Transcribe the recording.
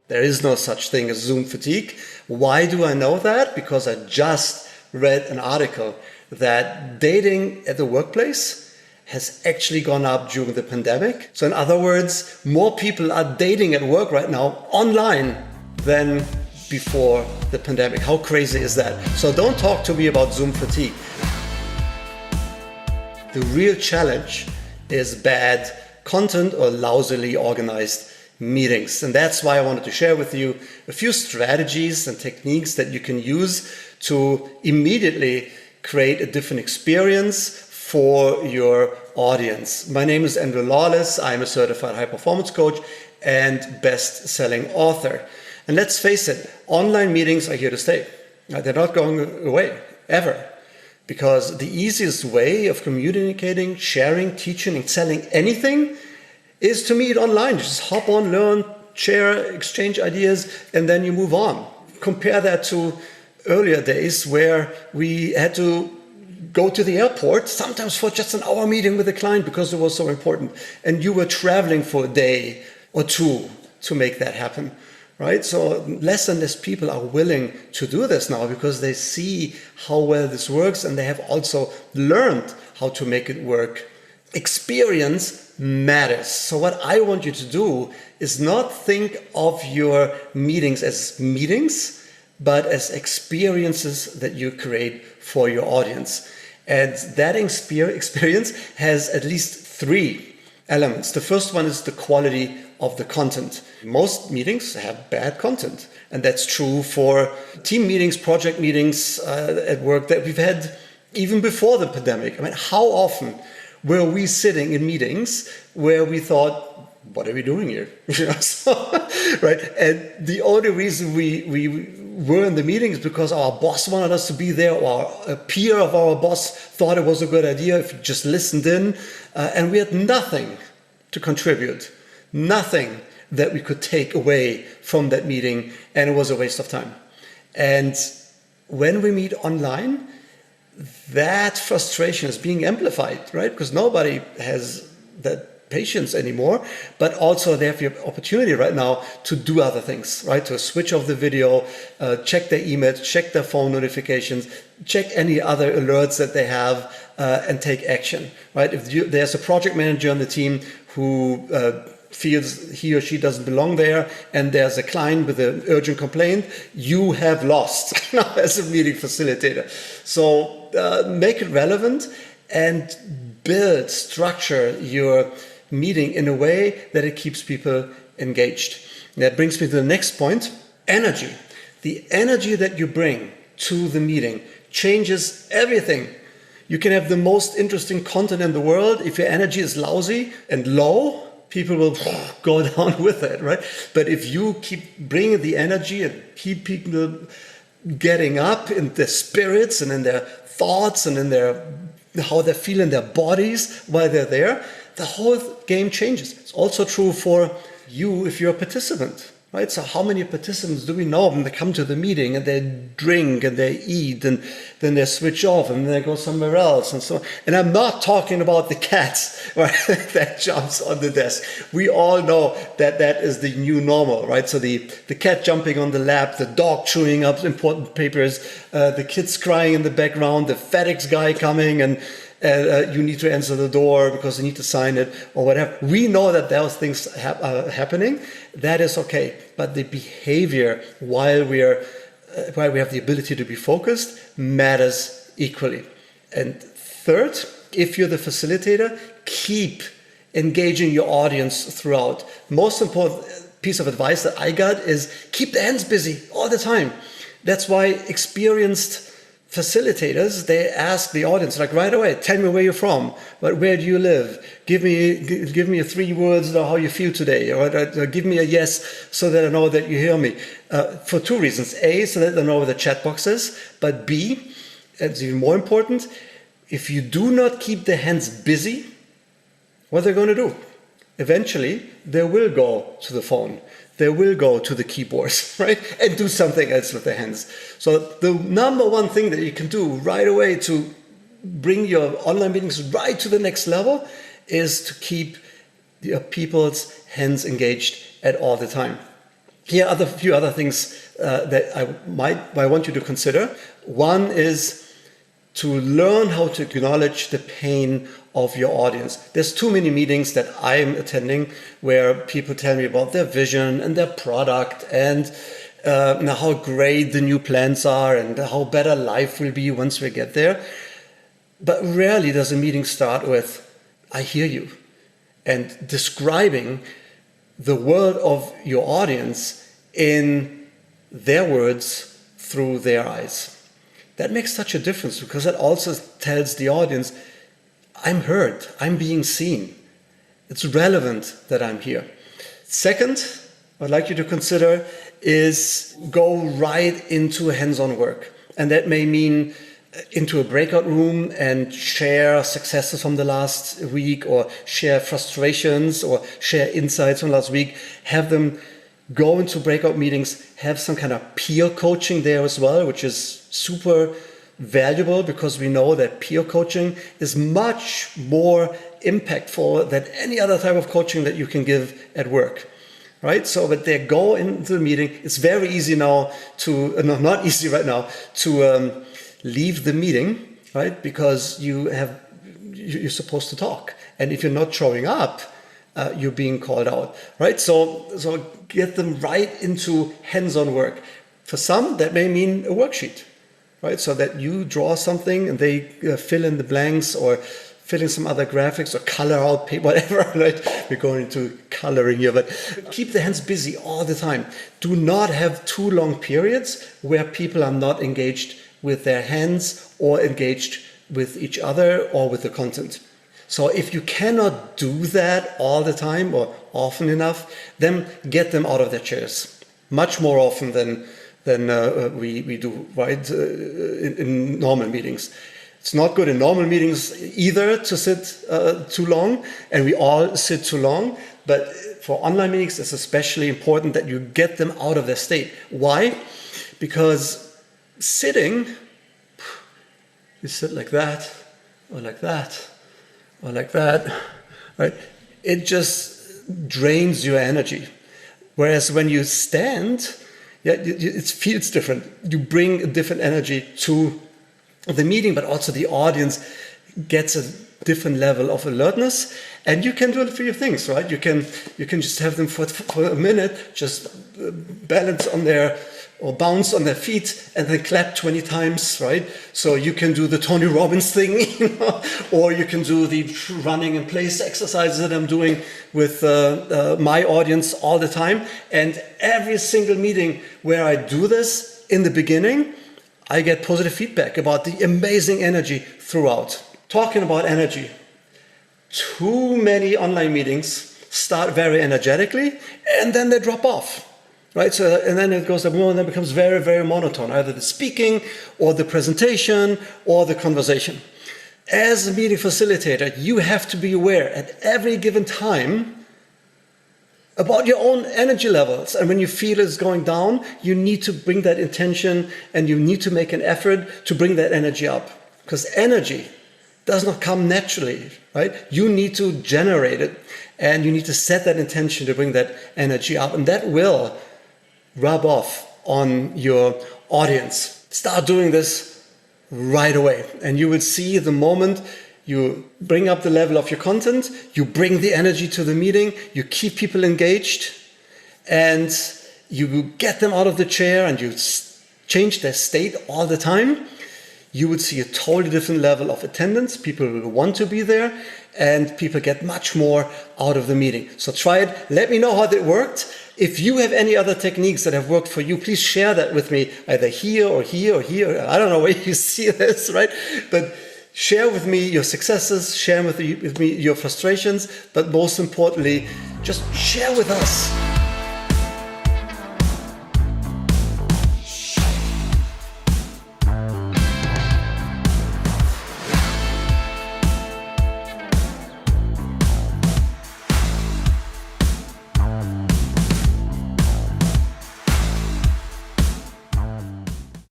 There is no such thing as Zoom fatigue. Why do I know that? Because I just read an article that dating at the workplace has actually gone up during the pandemic. So in other words, more people are dating at work right now online than before the pandemic. How crazy is that? So don't talk to me about Zoom fatigue. The real challenge is bad content or lousily organized meetings. And that's why I wanted to share with you a few strategies and techniques that you can use to immediately create a different experience for your audience. My name is Andrew Lawless. I'm a certified high performance coach and best-selling author. And let's face it, online meetings are here to stay. They're not going away, ever. Because the easiest way of communicating, sharing, teaching, and selling anything is to meet online. You just hop on, learn, share, exchange ideas, and then you move on. Compare that to earlier days where we had to go to the airport, sometimes for just an hour meeting with a client because it was so important. And you were traveling for a day or two to make that happen, right? So less and less people are willing to do this now because they see how well this works and they have also learned how to make it work. Experience matters. So what I want you to do is not think of your meetings as meetings, but as experiences that you create for your audience. And that experience has at least three elements. The first one is the quality of the content. Most meetings have bad content. And that's true for team meetings, project meetings at work that we've had even before the pandemic. I mean, how often were we sitting in meetings where we thought, what are we doing here? Right? And the only reason we were in the meeting is because our boss wanted us to be there, or a peer of our boss thought it was a good idea if you just listened in, and we had nothing to contribute, nothing that we could take away from that meeting, and it was a waste of time. And when we meet online, that frustration is being amplified, right? Because nobody has that patience anymore, but also they have the opportunity right now to do other things, right? To switch off the video, check their emails, check their phone notifications, check any other alerts that they have, and take action, right? If there's a project manager on the team who feels he or she doesn't belong there, and there's a client with an urgent complaint, you have lost as a meeting facilitator. So make it relevant and structure your meeting in a way that it keeps people engaged. And that brings me to the next point, energy. The energy that you bring to the meeting changes everything. You can have the most interesting content in the world. If your energy is lousy and low, people will go down with it, right? But if you keep bringing the energy and keep people getting up in their spirits and in their thoughts and in how they feel in their bodies while they're there, the whole game changes. It's also true for you if you're a participant, right? So how many participants do we know when they come to the meeting and they drink and they eat and then they switch off and then they go somewhere else and so on. And I'm not talking about the cats, right, that jumps on the desk. We all know that that is the new normal, right? So the cat jumping on the lap, the dog chewing up important papers, the kids crying in the background, the FedEx guy coming and you need to answer the door because you need to sign it or whatever. We know that those things are happening. That is okay. But the behavior while we have the ability to be focused matters equally. And third, if you're the facilitator, keep engaging your audience throughout. Most important piece of advice that I got is keep the hands busy all the time. That's why experienced facilitators, they ask the audience, like right away, tell me where you're from, but where do you live? Give me 3 words of how you feel today, or give me a yes so that I know that you hear me. For 2 reasons. A, so that they know where the chat box is, but B, it's even more important, if you do not keep the hands busy, what they're going to do? Eventually, they will go to the phone. They will go to the keyboards, right? And do something else with their hands. So the number one thing that you can do right away to bring your online meetings right to the next level is to keep people's hands engaged at all the time. Here are a few other things that I want you to consider. One is to learn how to acknowledge the pain of your audience. There's too many meetings that I'm attending where people tell me about their vision and their product and how great the new plans are and how better life will be once we get there. But rarely does a meeting start with, I hear you, and describing the world of your audience in their words through their eyes. That makes such a difference because that also tells the audience, I'm heard, I'm being seen. It's relevant that I'm here. Second, I'd like you to consider is go right into hands-on work. And that may mean into a breakout room and share successes from the last week or share frustrations or share insights from last week. Have them go into breakout meetings, have some kind of peer coaching there as well, which is super valuable because we know that peer coaching is much more impactful than any other type of coaching that you can give at work. Right? So, but they go into the meeting. It's very easy now to, not easy right now, to leave the meeting, right? Because you're supposed to talk. And if you're not showing up, you're being called out, right? So get them right into hands-on work. For some, that may mean a worksheet, right? So that you draw something and they fill in the blanks or fill in some other graphics or color out paper, whatever, right? We're going into coloring here, but keep the hands busy all the time. Do not have too long periods where people are not engaged with their hands or engaged with each other or with the content. So if you cannot do that all the time or often enough, then get them out of their chairs. Much more often than we do, right, in normal meetings. It's not good in normal meetings either to sit too long, and we all sit too long. But for online meetings, it's especially important that you get them out of their state. Why? Because sitting, you sit like that, or like that, or like that, right? It just drains your energy. Whereas when you stand, it feels different. You bring a different energy to the meeting, but also the audience gets a different level of alertness, and you can do a few things, right? You can just have them for a minute, just balance on their or bounce on their feet and then clap 20 times, right? So you can do the Tony Robbins thing, or you can do the running in place exercises that I'm doing with my audience all the time. And every single meeting where I do this in the beginning, I get positive feedback about the amazing energy throughout. Talking about energy, too many online meetings start very energetically and then they drop off. Right, so and then it goes up more and then becomes very, very monotone, either the speaking or the presentation or the conversation. As a meeting facilitator, you have to be aware at every given time about your own energy levels. And when you feel it's going down, you need to bring that intention and you need to make an effort to bring that energy up. Because energy does not come naturally, right? You need to generate it and you need to set that intention to bring that energy up. And that will rub off on your audience. Start doing this right away. And you will see the moment you bring up the level of your content, you bring the energy to the meeting, you keep people engaged, and you get them out of the chair and you change their state all the time. You would see a totally different level of attendance. People will want to be there and people get much more out of the meeting. So try it. Let me know how that worked. If you have any other techniques that have worked for you, please share that with me, either here or here or here. I don't know where you see this, right? But share with me your successes, share with me your frustrations, but most importantly, just share with us